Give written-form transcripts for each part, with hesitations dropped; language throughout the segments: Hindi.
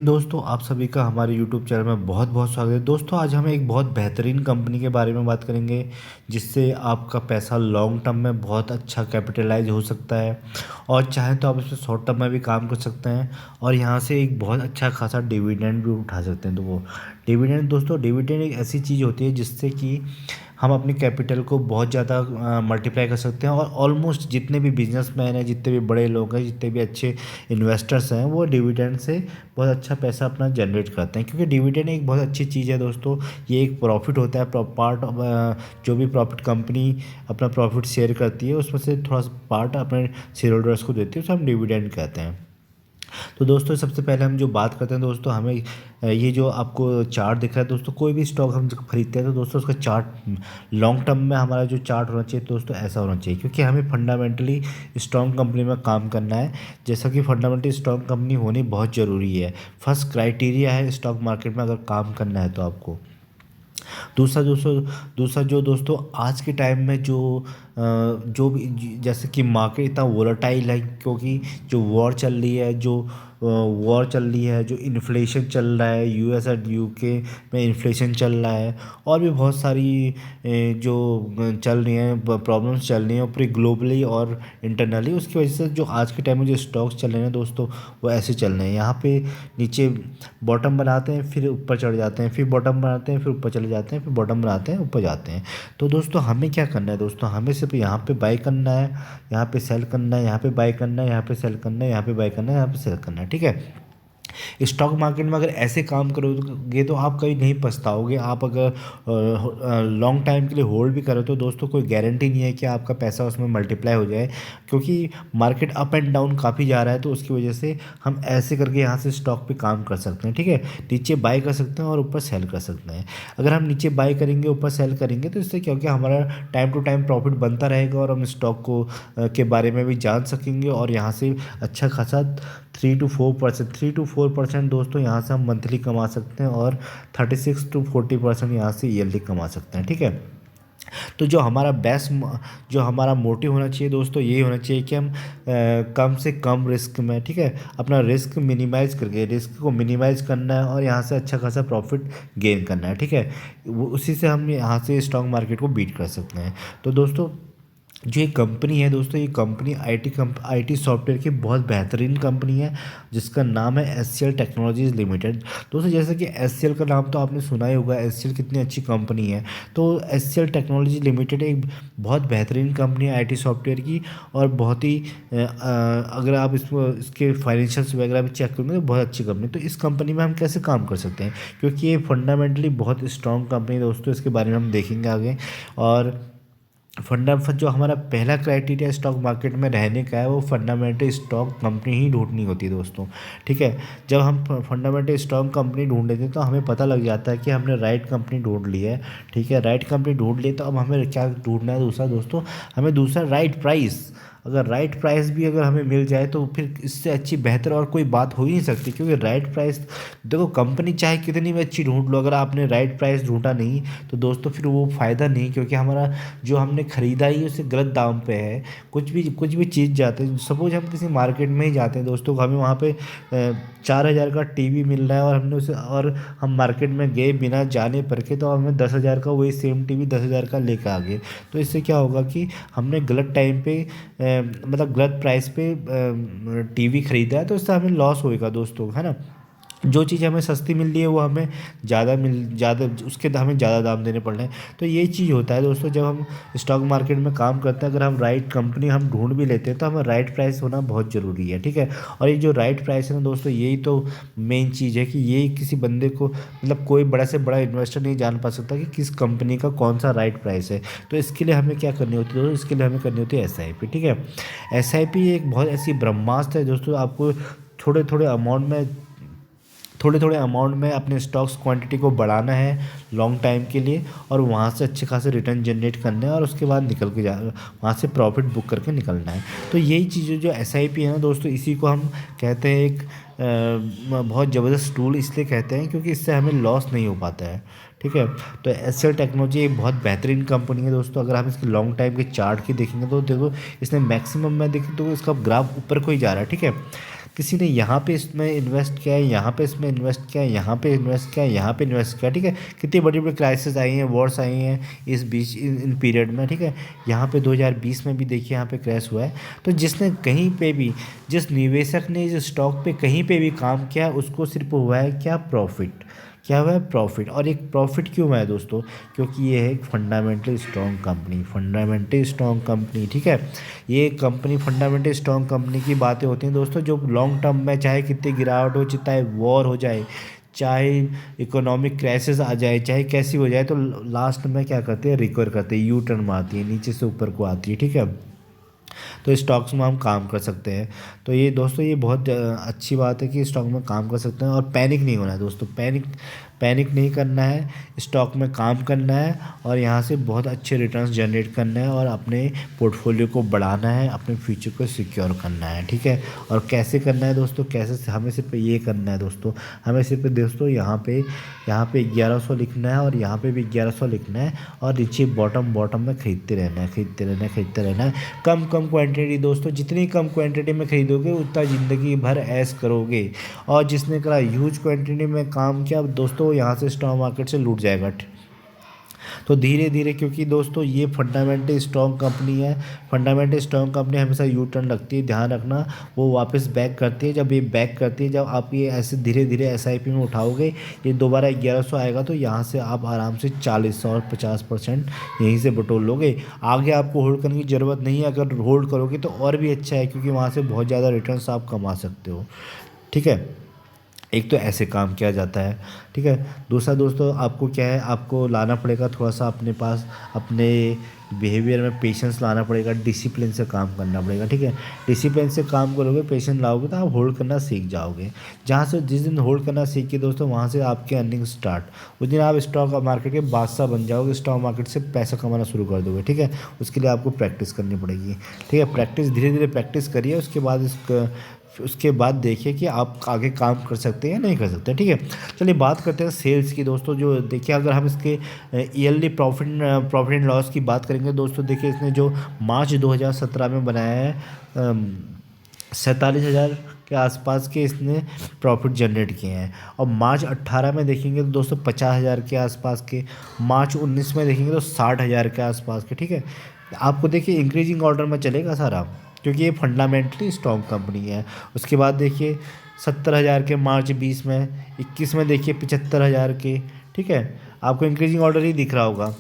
दोस्तों आप सभी का हमारे YouTube चैनल में बहुत बहुत स्वागत है। दोस्तों आज हम एक बहुत बेहतरीन कंपनी के बारे में बात करेंगे जिससे आपका पैसा लॉन्ग टर्म में बहुत अच्छा कैपिटलाइज हो सकता है और चाहें तो आप इसमें शॉर्ट टर्म में भी काम कर सकते हैं और यहाँ से एक बहुत अच्छा खासा डिविडेंड भी उठा सकते हैं। तो वो डिविडेंड दोस्तों, डिविडेंड एक ऐसी चीज़ होती है जिससे कि हम अपनी कैपिटल को बहुत ज़्यादा मल्टीप्लाई कर सकते हैं और ऑलमोस्ट जितने भी बिजनेसमैन हैं, जितने भी बड़े लोग हैं, जितने भी अच्छे इन्वेस्टर्स हैं, वो डिविडेंड से बहुत अच्छा पैसा अपना जनरेट करते हैं। क्योंकि डिविडेंड एक बहुत अच्छी चीज़ है दोस्तों। ये एक प्रॉफिट होता है, पार्ट ऑफ जो भी प्रॉफिट कंपनी अपना प्रॉफिट शेयर करती है उसमें से थोड़ा सा पार्ट अपने शेयर होल्डर्स को देती है, उसे हम डिविडेंड कहते हैं। तो दोस्तों सबसे पहले हम जो बात करते हैं दोस्तों, हमें ये जो आपको चार्ट दिख रहा है दोस्तों, कोई भी स्टॉक हम जब खरीदते हैं तो दोस्तों उसका चार्ट लॉन्ग टर्म में हमारा जो चार्ट होना चाहिए दोस्तों ऐसा होना चाहिए, क्योंकि हमें फंडामेंटली स्ट्रॉन्ग कंपनी में काम करना है। जैसा कि फंडामेंटली स्ट्रॉन्ग कंपनी होनी बहुत ज़रूरी है, फर्स्ट क्राइटेरिया है स्टॉक मार्केट में अगर काम करना है तो आपको। दूसरा जो दोस्तों आज के टाइम में जो भी जैसे कि मार्केट इतना वोलेटाइल है, क्योंकि जो वॉर चल रही है, जो इन्फ्लेशन चल रहा है, यूएस और यूके में इन्फ्लेशन चल रहा है और भी बहुत सारी जो चल रही हैं प्रॉब्लम्स चल रही हैं पूरी ग्लोबली और इंटरनली। उसकी वजह से जो आज के टाइम में जो स्टॉक्स चल रहे हैं दोस्तों वो ऐसे चल रहे हैं, यहाँ पे नीचे बॉटम बनाते हैं फिर ऊपर चढ़ जाते हैं, फिर बॉटम बनाते हैं फिर ऊपर चले जाते हैं, फिर बॉटम बनाते हैं ऊपर जाते हैं। तो दोस्तों हमें क्या करना है दोस्तों, हमें सिर्फ यहाँ पे बाई करना है, यहाँ पे सेल करना है, यहाँ पे बाई करना है, यहाँ पे सेल करना है, यहाँ पे बाई करना है, यहाँ पे सेल करना है, ठीक है। स्टॉक मार्केट में अगर ऐसे काम करोगे तो आप कभी नहीं पछताओगे। आप अगर लॉन्ग टाइम के लिए होल्ड भी करो तो दोस्तों कोई गारंटी नहीं है कि आपका पैसा उसमें मल्टीप्लाई हो जाए, क्योंकि मार्केट अप एंड डाउन काफ़ी जा रहा है। तो उसकी वजह से हम ऐसे करके यहाँ से स्टॉक पे काम कर सकते हैं, ठीक है। नीचे बाय कर सकते हैं और ऊपर सेल कर सकते हैं। अगर हम नीचे बाय करेंगे ऊपर सेल करेंगे तो इससे क्या होगा, हमारा टाइम टू टाइम प्रॉफिट बनता रहेगा और हम स्टॉक को के बारे में भी जान सकेंगे और यहाँ से अच्छा खासा 3 to 4% दोस्तों यहाँ से हम मंथली कमा सकते हैं और 36 to 40% यहाँ से ईयरली कमा सकते हैं, ठीक है। तो जो हमारा मोटिव होना चाहिए दोस्तों ये होना चाहिए कि हम कम से कम रिस्क में, ठीक है, अपना रिस्क मिनिमाइज़ करके रिस्क को मिनिमाइज़ करना है और यहाँ से अच्छा खासा प्रॉफिट गेन करना है, ठीक है। वो उसी से हम यहाँ से स्टॉक मार्केट को बीट कर सकते हैं। तो दोस्तों जो ये कंपनी है दोस्तों, ये कंपनी आईटी सॉफ्टवेयर की बहुत बेहतरीन कंपनी है जिसका नाम है एचसीएल टेक्नोलॉजीज लिमिटेड। दोस्तों जैसे कि एचसीएल का नाम तो आपने सुना ही होगा, एचसीएल कितनी अच्छी कंपनी है। तो एचसीएल टेक्नोलॉजी लिमिटेड एक बहुत बेहतरीन कंपनी है आईटी सॉफ्टवेयर की और बहुत ही अगर आप इसके फाइनेंशियल्स वगैरह भी चेक करेंगे तो बहुत अच्छी कंपनी। तो इस कंपनी में हम कैसे काम कर सकते हैं, क्योंकि ये फंडामेंटली बहुत स्ट्रॉन्ग कंपनी है दोस्तों, इसके बारे में हम देखेंगे आगे। और जो हमारा पहला क्राइटेरिया स्टॉक मार्केट में रहने का है वो फंडामेंटल स्टॉक कंपनी ही ढूंढनी होती है दोस्तों, ठीक है। जब हम फंडामेंटल स्टॉक कंपनी ढूंढ लेते हैं तो हमें पता लग जाता है कि हमने राइट कंपनी ढूंढ ली है, ठीक है। राइट कंपनी ढूंढ ली तो अब हमें क्या ढूंढना है दूसरा दोस्तों, हमें दूसरा राइट प्राइस। अगर राइट प्राइस भी अगर हमें मिल जाए तो फिर इससे अच्छी बेहतर और कोई बात हो ही नहीं सकती, क्योंकि राइट प्राइस देखो, कंपनी चाहे कितनी भी अच्छी ढूंढ लो, अगर आपने राइट प्राइस ढूंढा नहीं तो दोस्तों फिर वो फ़ायदा नहीं, क्योंकि हमारा जो हमने ख़रीदा ही उसे गलत दाम पे है। कुछ भी चीज़ जाते हैं, सपोज हम किसी मार्केट में ही जाते हैं दोस्तों, हमें वहाँ पे 4,000 का टीवी मिल रहा है और हमने उसे और हम मार्केट में गए बिना जाने परखे तो हमें 10,000 का वही सेम टीवी 10,000 का लेकर आ गए। तो इससे क्या होगा कि हमने गलत टाइम पे मतलब गलत प्राइस पे टीवी ख़रीदा है, तो इससे हमें लॉस होएगा दोस्तों, है ना। जो चीज़ हमें सस्ती मिल रही है वो हमें ज़्यादा उसके हमें ज़्यादा दाम देने पड़ रहे हैं। तो यही चीज़ होता है दोस्तों, जब हम स्टॉक मार्केट में काम करते हैं, अगर हम राइट कंपनी हम ढूंढ भी लेते हैं तो हमें राइट प्राइस होना बहुत ज़रूरी है, ठीक है। और ये जो राइट प्राइस है ना दोस्तों, यही तो मेन चीज़ है कि ये किसी बंदे को मतलब कोई बड़ा से बड़ा इन्वेस्टर नहीं जान पा सकता कि किस कंपनी का कौन सा राइट प्राइस है। तो इसके लिए हमें क्या करनी होती है दोस्तों, इसके लिए हमें करनी होती है एसआईपी, ठीक है। एसआईपी एक बहुत ऐसी ब्रह्मास्त्र है दोस्तों, आपको थोड़े थोड़े अमाउंट में अपने स्टॉक्स क्वांटिटी को बढ़ाना है लॉन्ग टाइम के लिए और वहाँ से अच्छे खासे रिटर्न जनरेट करना है और उसके बाद निकल के वहाँ से प्रॉफिट बुक करके निकलना है। तो यही चीज़ें जो एसआईपी है ना दोस्तों, इसी को हम कहते हैं एक बहुत ज़बरदस्त टूल इसलिए कहते हैं क्योंकि इससे हमें लॉस नहीं हो पाता है, ठीक है। तो एचसीएल टेक्नोलॉजी एक बहुत बेहतरीन कंपनी है दोस्तों। अगर हम इसके लॉन्ग टाइम के चार्ट की देखेंगे तो देखो इसने मैक्सिमम में देखें तो इसका ग्राफ ऊपर को ही जा रहा है, ठीक है। किसी ने यहाँ पे इसमें इन्वेस्ट किया है, यहाँ पे इसमें इन्वेस्ट किया है, यहाँ पे इन्वेस्ट किया है, यहाँ पे इन्वेस्ट किया, ठीक है। कितनी बड़ी बड़ी क्राइसिस आई हैं, वॉर्स आई हैं इस बीच, इन पीरियड में, ठीक है। यहाँ पे 2020 में भी देखिए यहाँ पे क्रैश हुआ है। तो जिसने कहीं पे भी, जिस निवेशक ने इस स्टॉक पे कहीं पे भी काम किया उसको सिर्फ हुआ है क्या, प्रॉफिट। क्या हुआ है, प्रॉफिट। और एक प्रॉफिट क्यों हुआ है दोस्तों, क्योंकि ये है एक fundamentally strong company, fundamentally strong company, ठीक है। ये कंपनी फंडामेंटली स्ट्रॉन्ग कंपनी की बातें होती हैं दोस्तों, जो लॉन्ग टर्म में चाहे कितनी गिरावट हो, चाहे वॉर हो जाए, चाहे इकोनॉमिक क्राइसिस आ जाए, चाहे कैसी हो जाए, तो लास्ट में क्या करते हैं, रिकवर करते हैं, यू टर्न मारती है, नीचे से ऊपर को आती है, ठीक है। तो स्टॉक्स में हम काम कर सकते हैं। तो ये दोस्तों ये बहुत अच्छी बात है कि स्टॉक में काम कर सकते हैं। और पैनिक नहीं होना है दोस्तों, पैनिक पैनिक नहीं करना है, स्टॉक में काम करना है और यहाँ से बहुत अच्छे रिटर्न्स जनरेट करना है और अपने पोर्टफोलियो को बढ़ाना है, अपने फ्यूचर को सिक्योर करना है, ठीक है। और कैसे करना है दोस्तों, कैसे, हमें सिर्फ ये करना है दोस्तों, हमें सिर्फ दोस्तों यहाँ पे 1100 लिखना है और यहाँ पे भी 1100 लिखना है और नीचे बॉटम में खरीदते रहना है, खरीदते रहना है। कम क्वांटिटी दोस्तों, जितनी कम क्वांटिटी में खरीदोगे उतना ज़िंदगी भर ऐश करोगे। और जिसने करा ह्यूज क्वांटिटी में काम किया दोस्तों, यहाँ से स्टॉक मार्केट से लूट जाएगा। तो धीरे धीरे, क्योंकि दोस्तों ये फंडामेंटल स्ट्रॉन्ग कंपनी है, फंडामेंटल स्ट्रॉन्ग कंपनी हमेशा यू टर्न रखती है, ध्यान रखना। वो वापस बैक करती है, जब ये बैक करती है, जब आप ये ऐसे धीरे धीरे एसआईपी में उठाओगे, ये दोबारा 1100 आएगा तो यहाँ से आप आराम से 40 और 50% यहीं से बटोर लोगे। आगे आपको होल्ड करने की ज़रूरत नहीं है, अगर होल्ड करोगे तो और भी अच्छा है, क्योंकि वहाँ से बहुत ज़्यादा रिटर्न्स आप कमा सकते हो, ठीक है। एक तो ऐसे काम किया जाता है, ठीक है। दूसरा दोस्तों, आपको क्या है, आपको लाना पड़ेगा थोड़ा सा अपने पास, अपने बिहेवियर में पेशेंस लाना पड़ेगा, डिसिप्लिन से काम करना पड़ेगा, ठीक है। डिसिप्लिन से काम करोगे, पेशेंस लाओगे तो आप होल्ड करना सीख जाओगे। जहाँ से जिस दिन होल्ड करना सीख के दोस्तों, वहाँ से आपके अर्निंग स्टार्ट, उस दिन आप स्टॉक मार्केट के बादशाह बन जाओगे, स्टॉक मार्केट से पैसा कमाना शुरू कर दोगे, ठीक है। उसके लिए आपको प्रैक्टिस करनी पड़ेगी, ठीक है। प्रैक्टिस, धीरे धीरे प्रैक्टिस करिए, उसके बाद देखिए कि आप आगे काम कर सकते हैं या नहीं कर सकते, ठीक है। चलिए बात करते हैं सेल्स की दोस्तों। जो देखिए, अगर हम इसके ईयरली प्रॉफिट एंड लॉस की बात करेंगे दोस्तों, देखिए इसने जो मार्च 2017 में बनाया है 47,000 के आसपास के इसने प्रॉफिट जनरेट किए हैं। और मार्च 18 में देखेंगे तो दोस्तों 50,000 के आसपास के, मार्च 19 में देखेंगे तो 60,000 के आसपास के, ठीक है। आपको देखिए इंक्रीजिंग ऑर्डर में चलेगा सारा, क्योंकि ये फंडामेंटली स्ट्रॉन्ग कंपनी है। उसके बाद देखिए 70,000 के मार्च 20 में, 21 में देखिए 75,000 के, ठीक है। आपको इंक्रीजिंग ऑर्डर ही दिख रहा होगा।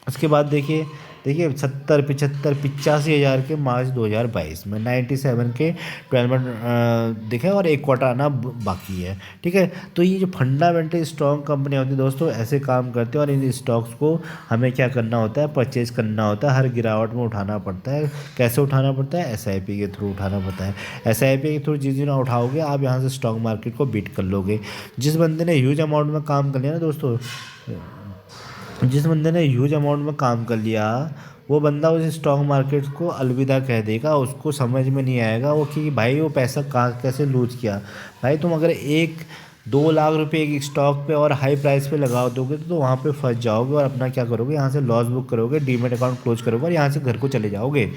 उसके बाद देखिए 70, 75, 85,000 के मार्च 2022 में, 97 के 12 में दिखे और एक क्वार्टर आना बाकी है, ठीक है। तो ये जो फंडामेंटल स्ट्रॉन्ग कंपनी होती है दोस्तों, ऐसे काम करते हैं और इन स्टॉक्स को हमें क्या करना होता है, परचेज करना होता है, हर गिरावट में उठाना पड़ता है। कैसे उठाना पड़ता है, एसआईपी के थ्रू उठाना पड़ता है। एसआईपी के थ्रू जिस दिन उठाओगे आप यहाँ से स्टॉक मार्केट को बीट कर लोगे। जिस बंदे ने ह्यूज अमाउंट में काम कर लिया ना दोस्तों, जिस बंदे ने ह्यूज अमाउंट में काम कर लिया, वो बंदा उस स्टॉक मार्केट को अलविदा कह देगा। उसको समझ में नहीं आएगा वो कि भाई वो पैसा कहाँ कैसे लूज किया। भाई तुम अगर 1-2 लाख रुपए एक स्टॉक पे और हाई प्राइस पे लगा दोगे तो वहाँ पे फंस जाओगे और अपना क्या करोगे, यहाँ से लॉस बुक करोगे, डीमेट अकाउंट क्लोज करोगे और यहाँ से घर को चले जाओगे।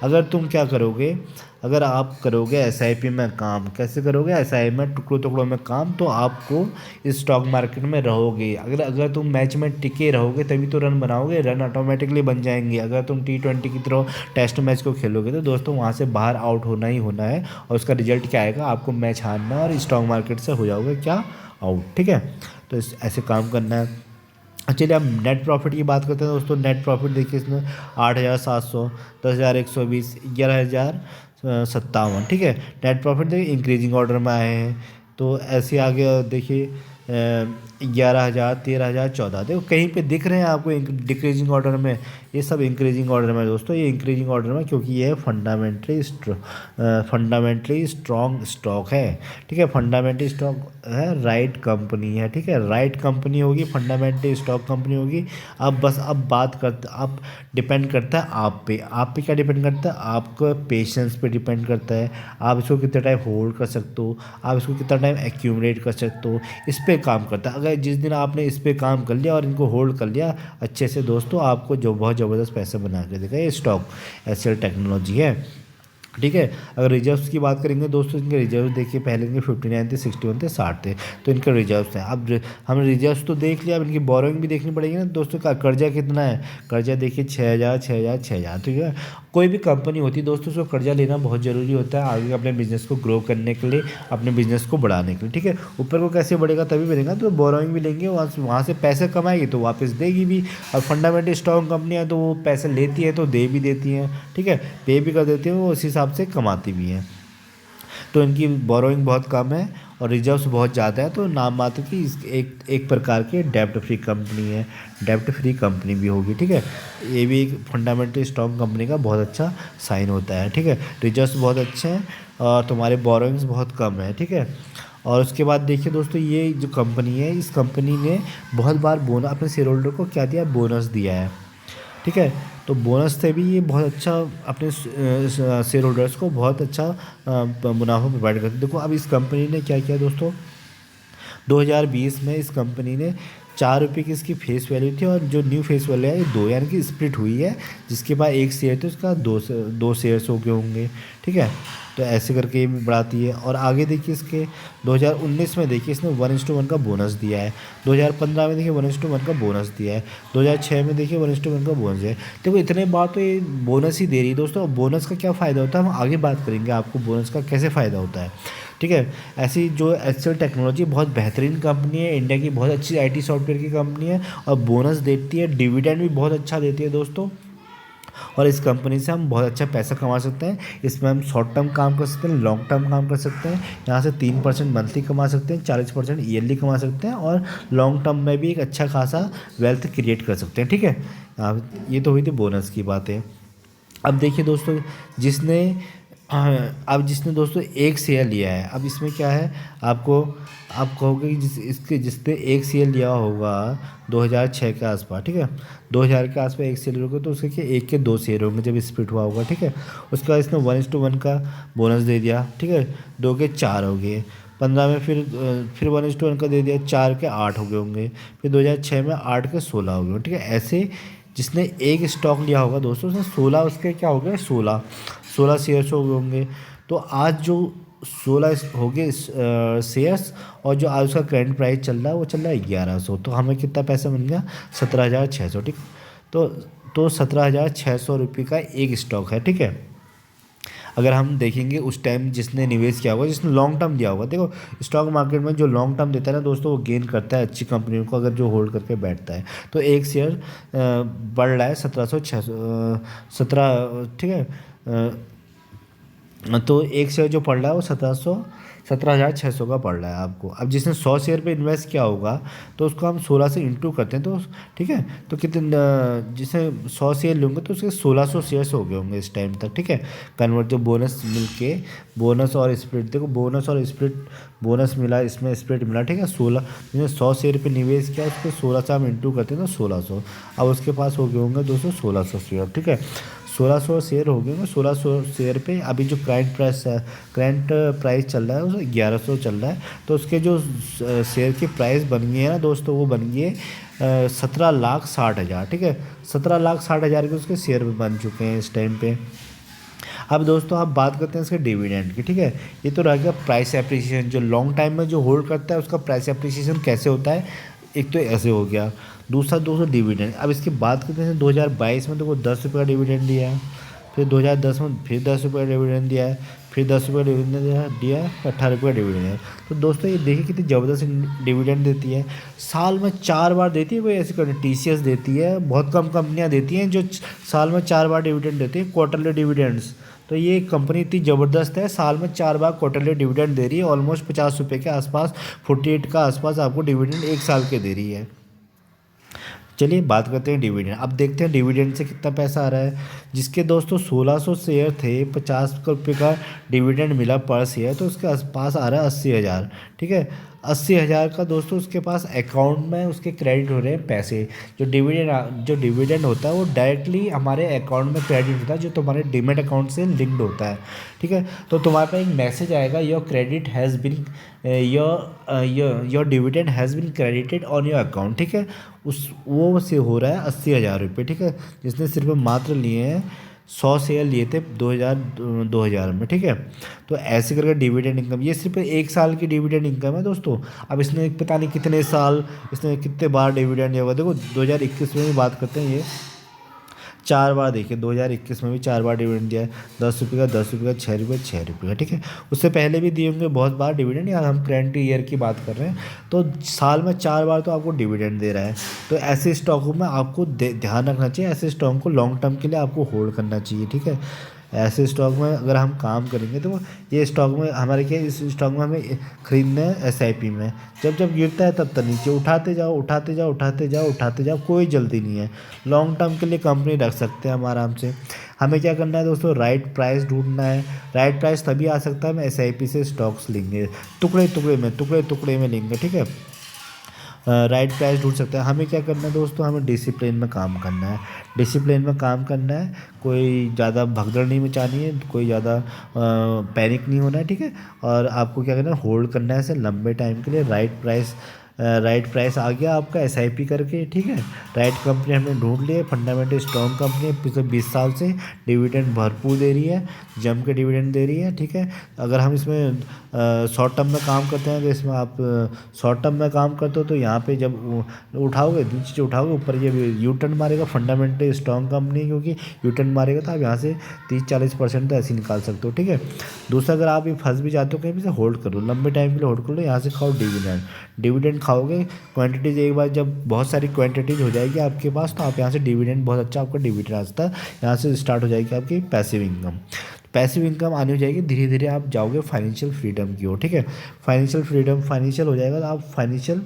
अगर तुम क्या करोगे, अगर आप करोगे एसआईपी में काम, कैसे करोगे, एसआईपी में टुकड़ों में काम, तो आपको इस स्टॉक मार्केट में रहोगे। अगर तुम मैच में टिके रहोगे तभी तो रन बनाओगे, रन ऑटोमेटिकली बन जाएंगे। अगर तुम T20 की तरह टेस्ट मैच को खेलोगे तो दोस्तों वहाँ से बाहर आउट होना ही होना है और उसका रिजल्ट क्या आएगा, आपको मैच हारना है और स्टॉक मार्केट से हो जाओगे क्या, आउट, ठीक है। तो ऐसे काम करना है। चलिए अब नेट प्रॉफिट की बात करते हैं दोस्तों। नेट प्रॉफिट देखिए इसमें 8,700, 10,120, 11,057, ठीक है। नेट प्रॉफिट देखिए इंक्रीजिंग ऑर्डर में आए हैं। तो ऐसे आगे देखिए 11,000, 13,000, 14, देखो कहीं पे दिख रहे हैं आपको डिक्रीजिंग ऑर्डर में, ये सब इंक्रीजिंग ऑर्डर में दोस्तों, ये इंक्रीजिंग ऑर्डर में, क्योंकि ये फंडामेंटली स्ट्रॉन्ग स्टॉक है, ठीक है। फंडामेंटली स्टॉक है, राइट कंपनी है, ठीक है। राइट कंपनी होगी, फंडामेंटली स्टॉक कंपनी होगी। अब बात करते, अब डिपेंड करता है आप पे क्या डिपेंड करता है, आपको पेशेंस पे डिपेंड करता है। आप इसको कितना टाइम होल्ड कर सकते हो, आप इसको कितना टाइम एक्यूमुलेट कर सकते हो, इस पर काम करता है। अगर जिस दिन आपने इस पर काम कर लिया और इनको होल्ड कर लिया अच्छे से दोस्तों, आपको जो बहुत ज़बरदस्त पैसे बना के देगा। ये स्टॉक एचसीएल टेक्नोलॉजी है। ठीक है। अगर रिजर्व्स की बात करेंगे दोस्तों, इनके रिजर्व देखिए पहले इनके 59 थे, 61 थे, 60 थे, तो इनके रिजर्व्स हैं। अब हमने रिजर्व्स तो देख लिया, अब इनकी बोरोइंग भी देखनी पड़ेगी ना दोस्तों। का कर्जा कितना है, कर्जा देखिए 6,000 6,000 6,000, ठीक है। कोई भी कंपनी होती है दोस्तों, उसको कर्जा लेना बहुत ज़रूरी होता है आगे अपने बिजनेस को ग्रो करने के लिए, अपने बिजनेस को बढ़ाने के लिए, ठीक है। ऊपर को कैसे बढ़ेगा, तभी बढ़ेगा, तो बोरोइंग भी लेंगे, वहाँ से पैसे कमाएगी तो वापस देगी भी। और फंडामेंटल स्ट्रॉन्ग कंपनियाँ तो वो पैसे लेती है तो दे भी देती हैं, ठीक है, पे भी कर देती हैं, वो उस हिसाब से कमाती भी हैं। तो इनकी बोरोइंग बहुत कम है और रिजर्व्स बहुत ज़्यादा है, तो नाम मात्र की एक एक प्रकार की डेब्ट फ्री कंपनी है, डेब्ट फ्री कंपनी भी होगी, ठीक है। ये भी एक फंडामेंटल स्ट्रॉन्ग कंपनी का बहुत अच्छा साइन होता है, ठीक है। रिजर्व्स बहुत अच्छे हैं और तुम्हारे बोरोइंग्स बहुत कम है, ठीक है। और उसके बाद देखिए दोस्तों, ये जो कंपनी है, इस कंपनी ने बहुत बार बोनस अपने शेयर होल्डर को क्या दिया, बोनस दिया है, ठीक है। तो बोनस से भी ये बहुत अच्छा अपने शेयर होल्डर्स को बहुत अच्छा मुनाफा प्रोवाइड करते हैं। देखो अब इस कंपनी ने क्या किया दोस्तों, 2020 में इस कंपनी ने 4 रुपये की इसकी फेस वैल्यू थी, और जो न्यू फेस वैल्यू है ये 2, यानी कि स्प्लिट हुई है। जिसके पास एक शेयर थे उसका दो शेयर्स हो गए होंगे, ठीक है। तो ऐसे करके ये भी बढ़ाती है। और आगे देखिए इसके 2019 में देखिए इसने 1:1 का बोनस दिया है, 2015 में देखिए 1:1 का बोनस दिया है, 2006 में देखिए 1:1 का बोनस है। देखो इतने बार तो ये बोनस ही दे रही है दोस्तों। बोनस का क्या फ़ायदा होता है, हम आगे बात करेंगे आपको बोनस का कैसे फ़ायदा होता है, ठीक है। ऐसी जो एचसीएल टेक्नोलॉजी बहुत बेहतरीन कंपनी है, इंडिया की बहुत अच्छी आईटी सॉफ्टवेयर की कंपनी है, और बोनस देती है, डिविडेंड भी बहुत अच्छा देती है दोस्तों। और इस कंपनी से हम बहुत अच्छा पैसा कमा सकते हैं। इसमें हम शॉर्ट टर्म काम कर सकते हैं, लॉन्ग टर्म काम कर सकते हैं। यहाँ से 3% मंथली कमा सकते हैं, 40% ईयरली कमा सकते हैं, और लॉन्ग टर्म में भी एक अच्छा खासा वेल्थ क्रिएट कर सकते हैं, ठीक है। ये तो हुई थी बोनस की बातें। अब देखिए दोस्तों, जिसने अब जिसने दोस्तों एक शेयर लिया है, अब इसमें क्या है, आपको आप कहोगे कि जिसने एक शेयर लिया होगा 2006 के आसपास, ठीक है, 2000 के आसपास एक शेयर होगा, तो उसके क्या एक के 2 शेयर होंगे जब स्प्लिट हुआ होगा, ठीक है। उसके बाद इसने 1:1 का बोनस दे दिया, ठीक है, 2 के 4 हो गए। 15 में फिर 1:1 का दे दिया, 4 के 8 हो गए होंगे। फिर 2006 में 8 के 16 हो गए, ठीक है। ऐसे जिसने एक स्टॉक लिया होगा दोस्तों, उसने 16 उसके क्या हो गए, 16 शेयर्स हो गए होंगे। तो आज जो 16 हो गए शेयर्स, और जो आज उसका करंट प्राइस चल रहा है वो चल रहा है 1100, तो हमें कितना पैसा मिल गया, 17,600, ठीक। तो 17,600 रुपये का एक स्टॉक है, ठीक है। अगर हम देखेंगे उस टाइम जिसने निवेश किया होगा, जिसने लॉन्ग टर्म दिया होगा, देखो स्टॉक मार्केट में जो लॉन्ग टर्म देता है ना दोस्तों, वो गेन करता है अच्छी कंपनियों को, अगर जो होल्ड करके बैठता है। तो एक शेयर बढ़ रहा है 17, ठीक है। तो एक शेयर जो पड़ रहा है वो 17,600 का पड़ रहा है आपको। अब जिसने 100 शेयर पे इन्वेस्ट किया होगा, तो उसको हम 16 से इंटू करते हैं, तो ठीक है, तो कितने जिसने 100 शेयर लेंगे तो उसके 1600 शेयर्स हो गए होंगे इस टाइम तक, ठीक है। कन्वर्ट जो बोनस मिल के, बोनस और स्प्लिट, देखो बोनस और स्प्लिट, बोनस मिला इसमें, स्प्लिट मिला, ठीक है। 16 जिसने 100 शेयर पे निवेश किया, उसको 16 से हम इंटू करते हैं तो 1600। अब उसके पास हो गए होंगे दोस्तों 1600 शेयर, ठीक है। 1600 शेयर हो गए, 1600 शेयर पे अभी जो करंट प्राइस चल रहा है वो 1100 चल रहा है। तो उसके जो शेयर की प्राइस बन गई है ना दोस्तों, वो बन गई है 17,60,000, ठीक है। 17,60,000 के उसके शेयर बन चुके हैं इस टाइम पे। अब दोस्तों आप बात करते हैं इसके डिविडेंड की, ठीक है। ये तो रह गया प्राइस एप्रिसिएशन, जो लॉन्ग टाइम में जो होल्ड करता है उसका प्राइस एप्रिसिएशन कैसे होता है, एक तो ऐसे हो गया। दूसरा दोस्तों डिविडेंड, अब इसकी बात करते हैं 2022 में तो वो 10 रुपये का डिविडेंड दिया है, फिर 2010 में फिर 10 रुपये का डिविडेंड दिया है, फिर 10 रुपये का डिविडेंड दिया है, 18 रुपये का डिविडेंड है। तो दोस्तों ये देखिए कितनी ज़बरदस्त डिविडेंड देती है, साल में 4 बार देती है कोई ऐसी कंपनी, टीसीएस देती है, बहुत कम कंपनियाँ देती हैं जो साल में 4 बार डिविडेंड देती है, क्वार्टरली डिविडेंड्स। तो ये कंपनी इतनी ज़बरदस्त है, साल में 4 बार क्वार्टरली डिविडेंड दे रही है, ऑलमोस्ट 50 रुपये के आसपास, 48 का आसपास आपको डिविडेंड एक साल के दे रही है। चलिए बात करते हैं डिविडेंड। अब देखते हैं डिविडेंड से कितना पैसा आ रहा है। जिसके दोस्तों 1600 शेयर थे, 50 रुपये का डिविडेंड मिला पर शेयर, तो उसके पास आ रहा है 80,000, ठीक है। 80,000 का दोस्तों उसके पास अकाउंट में उसके क्रेडिट हो रहे हैं पैसे। जो डिविडेंड होता है वो डायरेक्टली हमारे अकाउंट में क्रेडिट होता है, जो तुम्हारे डीमैट अकाउंट से लिंक्ड होता है, ठीक है। तो तुम्हारे पास एक मैसेज आएगा, your credit has been your dividend has been credited on your account, ठीक है। उस वो से हो रहा है 80,000 रुपये, ठीक है। जिसने सिर्फ मात्र लिए हैं 100 शेयर लिए थे 2000 में, ठीक है। तो ऐसे करके डिविडेंड इनकम, ये सिर्फ 1 साल की डिविडेंड इनकम है दोस्तों। अब इसने पता नहीं कितने साल, इसने कितने बार डिविडेंड दिया होगा। देखो 2021 में भी बात करते हैं, ये 4 बार, देखिए 2021 में भी 4 बार डिविडेंड दिया है। 10 रुपये का, 10 रुपये का, 6 रुपये, 6 रुपये का, ठीक है। उससे पहले भी दिए होंगे बहुत बार डिविडेंड, यार हम करंट ईयर की बात कर रहे हैं। तो साल में 4 बार तो आपको डिविडेंड दे रहा है। तो ऐसे स्टॉकों में आपको ध्यान रखना चाहिए, ऐसे स्टॉक को लॉन्ग टर्म के लिए आपको होल्ड करना चाहिए, ठीक है। ऐसे स्टॉक में अगर हम काम करेंगे तो ये स्टॉक में हमारे क्या, इस स्टॉक में हमें खरीदना है SIP में। जब जब गिरता है तब तक नीचे उठाते जाओ, उठाते जाओ, उठाते जाओ, उठाते जाओ, कोई जल्दी नहीं है। लॉन्ग टर्म के लिए कंपनी रख सकते हैं हम आराम से। हमें क्या करना है दोस्तों, राइट प्राइस ढूंढना है। राइट प्राइस तभी आ सकता है हम SIP से स्टॉक्स लेंगे, टुकड़े टुकड़े में लेंगे, ठीक है। राइट प्राइस ढूंढ सकते हैं। हमें क्या करना है दोस्तों, हमें डिसिप्लिन में काम करना है। डिसिप्लिन में काम करना है, कोई ज़्यादा भगदड़ नहीं मचानी है, कोई ज़्यादा पैनिक नहीं होना है, ठीक है। और आपको क्या करना है, होल्ड करना है ऐसे लंबे टाइम के लिए। राइट प्राइस आ गया आपका SIP करके, ठीक है। राइट कंपनी हमने ढूंढ ली है, फंडामेंटल स्ट्रॉन्ग कंपनी है, पिछले 20 साल से डिविडेंड भरपूर दे रही है, जम के डिविडेंड दे रही है, ठीक है। अगर हम इसमें शॉर्ट टर्म में काम करते हैं तो इसमें आप शॉर्ट टर्म में काम करते हो तो यहाँ पे जब उठाओगे, नीचे उठाओगे, ऊपर ये यू टर्न मारेगा। फंडामेंटल स्ट्रॉन्ग कंपनी है, क्योंकि यू टर्न मारेगा तो आप यहाँ से 30-40% तो ऐसे ही निकाल सकते हो, ठीक है। दूसरा, अगर आप ये फंस भी जाते हो कहीं भी, से होल्ड करो, लंबे टाइम के लिए होल्ड कर लो। यहाँ से खाओ डिविडेंड खाओगे। क्वांटिटीज एक बार जब बहुत सारी क्वांटिटीज हो जाएगी आपके पास, तो आप यहाँ से डिविडेंड, बहुत अच्छा आपका डिविडेंड आता है, यहाँ से स्टार्ट हो जाएगी आपकी पैसिव इनकम। पैसिव इनकम आनी हो जाएगी, धीरे धीरे आप जाओगे फाइनेंशियल फ्रीडम की ओर, ठीक है। फाइनेंशियल हो जाएगा तो आप फाइनेंशियल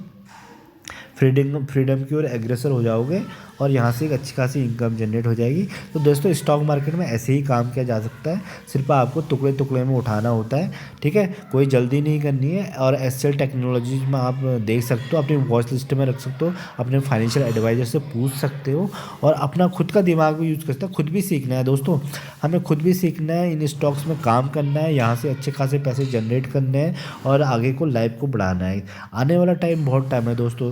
फ्रीडम की ओर एग्रेसर हो जाओगे, और यहाँ से एक अच्छी खासी इनकम जनरेट हो जाएगी। तो दोस्तों स्टॉक मार्केट में ऐसे ही काम किया जा सकता है, सिर्फ आपको टुकड़े टुकड़े में उठाना होता है, ठीक है। कोई जल्दी नहीं करनी है। और एसएल टेक्नोलॉजीज में आप देख सकते हो, अपनी वॉच लिस्ट में रख सकते हो, अपने फाइनेंशियल एडवाइजर से पूछ सकते हो, और अपना खुद का दिमाग भी यूज़ कर सकते हो। खुद भी सीखना है दोस्तों, हमें खुद भी सीखना है, इन स्टॉक्स में काम करना है, यहाँ से अच्छे खासे पैसे जनरेट करने हैं, और आगे को लाइफ को बढ़ाना है। आने वाला टाइम बहुत टाइम है दोस्तों,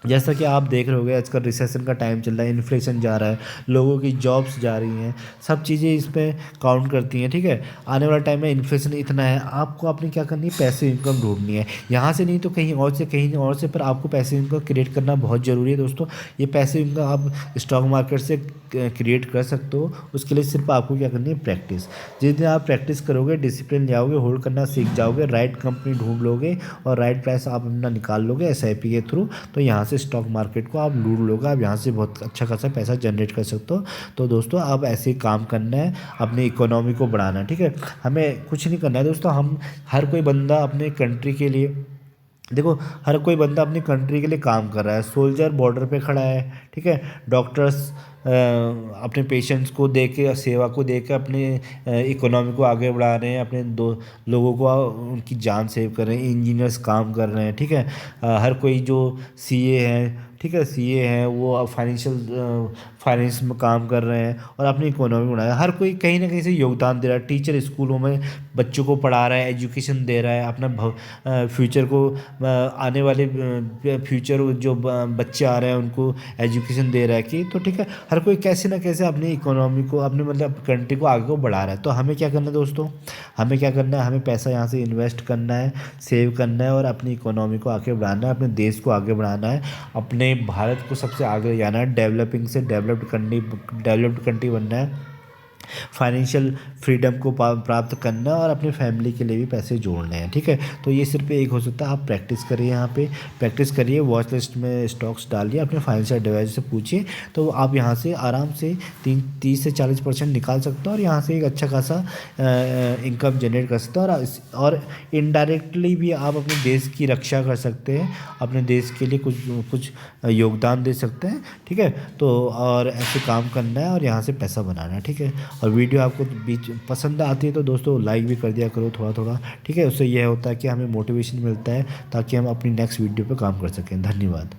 जैसा कि आप देख रहे होगे आजकल रिसेशन का टाइम चल रहा है, इन्फ्लेशन जा रहा है, लोगों की जॉब्स जा रही हैं, सब चीज़ें इस पर काउंट करती हैं, ठीक है। आने वाला टाइम में इन्फ्लेशन इतना है, आपको अपनी क्या करनी है, पैसे इनकम ढूंढनी है, यहाँ से नहीं तो कहीं और से, पर आपको पैसे इनकम क्रिएट करना बहुत ज़रूरी है दोस्तों। ये पैसे इनकम आप स्टॉक मार्केट से क्रिएट कर सकते हो। उसके लिए सिर्फ आपको क्या करनी है, प्रैक्टिस। जिस दिन आप प्रैक्टिस करोगे, डिसिप्लिन जाओगे, होल्ड करना सीख जाओगे, राइट कंपनी ढूंढ लोगे, और राइट प्राइस आप अपना निकाल लोगे SIP के थ्रू, तो यहाँ से स्टॉक मार्केट को आप लूट लोगे। आप यहाँ से बहुत अच्छा खासा पैसा जनरेट कर सकते हो। तो दोस्तों आप ऐसे ही काम करना है, अपनी इकोनॉमी को बढ़ाना है, ठीक है। हमें कुछ नहीं करना है दोस्तों, हम हर कोई बंदा अपने कंट्री के लिए, देखो हर कोई बंदा अपनी कंट्री के लिए काम कर रहा है। सोल्जर बॉर्डर पे खड़ा है, ठीक है। डॉक्टर्स अपने पेशेंट्स को देख के, सेवा को देख के अपने इकोनॉमी को आगे बढ़ा रहे हैं, अपने लोगों को उनकी जान सेव कर रहे हैं। इंजीनियर्स काम कर रहे हैं, ठीक है। हर कोई जो CA हैं, ठीक है, CA हैं, वो फाइनेंस में काम कर रहे हैं और अपनी इकोनॉमी बना रहे हैं। हर कोई कहीं ना कहीं से योगदान दे रहा है। टीचर स्कूलों में बच्चों को पढ़ा रहा है, एजुकेशन दे रहा है, अपना फ्यूचर को, आने वाले फ्यूचर जो बच्चे आ रहे हैं उनको एजुकेशन दे रहा है कि, तो ठीक है, हर कोई कैसे ना कैसे अपनी इकोनॉमी को, अपने मतलब कंट्री को आगे को बढ़ा रहा है। तो हमें क्या करना है दोस्तों, हमें क्या करना है, हमें पैसा यहाँ से इन्वेस्ट करना है, सेव करना है, और अपनी इकोनॉमी को आगे बढ़ाना है, अपने देश को आगे बढ़ाना है, अपने भारत को सबसे आगे ले जाना है, डेवलपिंग से डेवलप्ड कंट्री बनना है, फाइनेंशियल फ्रीडम को प्राप्त करना है, और अपनी फैमिली के लिए भी पैसे जोड़ने हैं, ठीक है। तो ये सिर्फ एक हो सकता है। आप प्रैक्टिस करिए, यहाँ पे प्रैक्टिस करिए, वॉच लिस्ट में स्टॉक्स डालिए, अपने फाइनेंशियल एडवाइजर से पूछिए, तो आप यहाँ से आराम से 30 से 40% निकाल सकते हो, और यहाँ से एक अच्छा खासा इनकम जनरेट कर सकते हो, और इनडायरेक्टली भी आप अपने देश की रक्षा कर सकते हैं, अपने देश के लिए कुछ योगदान दे सकते हैं, ठीक है। तो और ऐसे काम करना है, और यहाँ से पैसा बनाना है, ठीक है। और वीडियो आपको बीच पसंद आती है तो दोस्तों लाइक भी कर दिया करो थोड़ा थोड़ा, ठीक है। उससे यह होता है कि हमें मोटिवेशन मिलता है, ताकि हम अपनी नेक्स्ट वीडियो पे काम कर सकें। धन्यवाद।